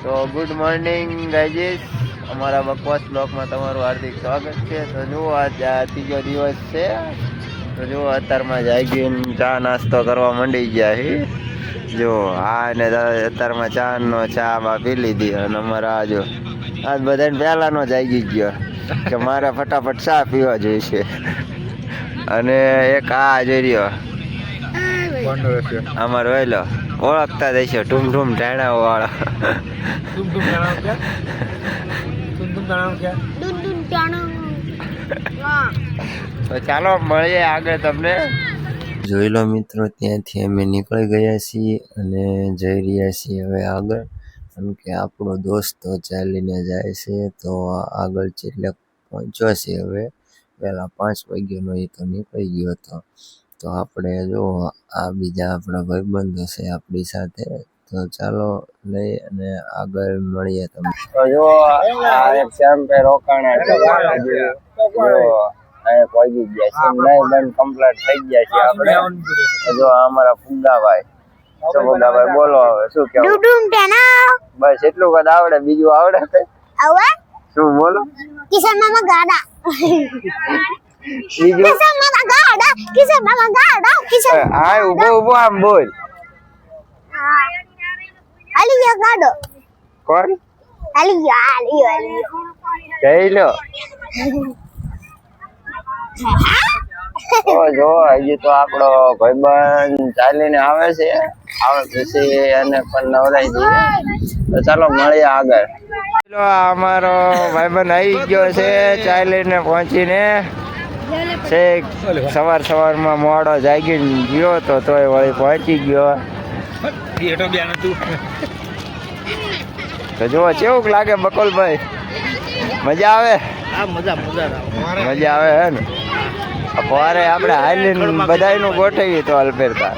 તો good morning guys, અમારા બકવાસ બ્લોગમાં તમારું હાર્દિક સ્વાગત છે. તો જુઓ આજે આ ત્રીજો દિવસ છે. તો જુઓ અત્યારમાં જાગીને ચા નાસ્તો કરવા માંડી ગયા છે. જો હા ને અત્યારમાં ચા બા પી લીધી અને અમારા જો આજ બધાને પહેલાનો જાગી ગયો કે મારે ફટાફટ ચા પીવા જોઈશે. અને એક આ જોઈ રહ્યો અમારો વહેલો ઓળખતા જઈશો ટૂમ ટાણા વાળા. તો ચાલો મળીએ આગળ તમને. જોઈ લો મિત્રો, ત્યાંથી અમે નીકળી ગયા છીએ અને જઈ રહ્યા છીએ હવે આગળ, કેમ કે આપણો દોસ્ત તો ચાલીને જાય છે. તો આગળ છેલ્લે પહોંચ્યો છે. હવે પહેલાં 5 વાગ્યાનો એ તો નીકળી ગયો હતો. તો આપણે જો આ બીજા આપણા ભાઈબંધો છે આપણી સાથે. તો ચાલો લઈ અને આગળ મળીએ તમને. તો જો આ એક શેમ્પે રોકાણા છે પહોંચી ગયા છે. નહીં બંધ કમ્પ્લીટ થઈ ગયા છે આપણે. જો અમારા ફુગાભાઈ, શું ફુગાભાઈ બોલો હવે શું કેવું? બસ એટલું કદ આવડે, બીજું આવડે શું બોલો? કિશન મામા ગાડા ઉભો આમ બોલ. કોણ? જઈ લો. જો હજી તો આપણો ભાઈબંધ ચાલીને આવે છે. આવે પછી એને પણ નવરાઈ દઈએ. તો ચાલો મળીએ આગળ. અમારો ભાઈબંધ આવી ગયો છે ચાલીને પહોંચીને. સવારમાં મોડો જાગીને ગયો તો તોય વળી પહોંચી ગયો. તો જુઓ કેવું લાગે બકુલભાઈ? મજા આવે? મજા આવે હે ને? ફવારે આપણે હાલીને બધાયનું ગોઠવીએ તો અલ્પેરતા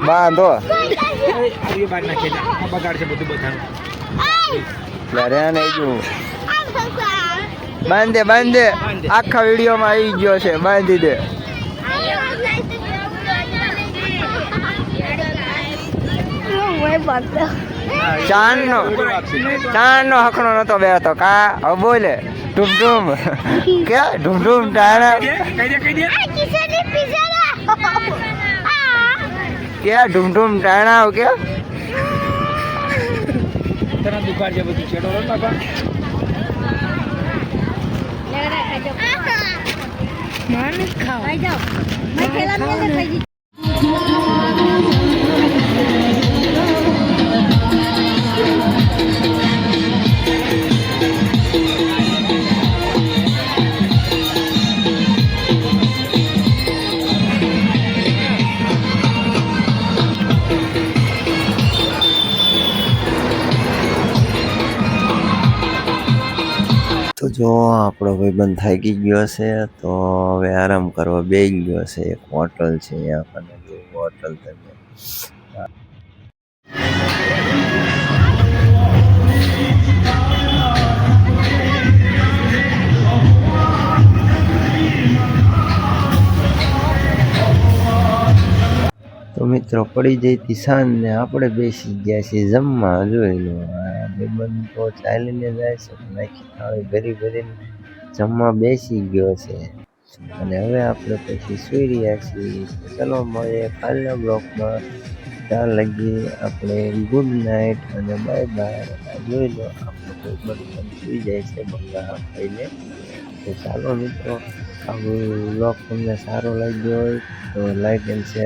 બાંધો બાંધે આખા વિડીયોમાં આવી ગયો છે. બાંધી દે. ચાંદનો હકનો નતો બેહતો કા. હવે બોલે ઢૂમ ક્યાં ઢૂમ ટાણા ક્યાં ઢૂમ ટાણા ક્યાં તો જો આપણો ભાઈબંધ થાકી ગયો છે. તો હવે આરામ કરવા બેસી ગયો છે. એક હોટલ છે આપણને હોટલ તમે તો મિત્રો પડી જઈતી સાંજ ને આપણે બેસી ગયા છીએ જમવા. જોઈ લો ભાઈબંધ તો ચાલીને જાય છે, નાખી થાળી ભરીને જમવા બેસી ગયો છે. અને હવે આપણે પછી સુઈ રહ્યા છીએ. ચલો મળીએ કાલના બ્લોગમાં. ત્યાં લગી આપણે ગુડ નાઇટ અને બાય બાય. જોઈ લો આપણો ભાઈબંધ પણ સુઈ જાય છે બંગા ખાઈને. તો ચાલો મિત્રો, આ બ્લોગ તમને સારો લાગ્યો હોય તો લાઈક એન્ડ શેર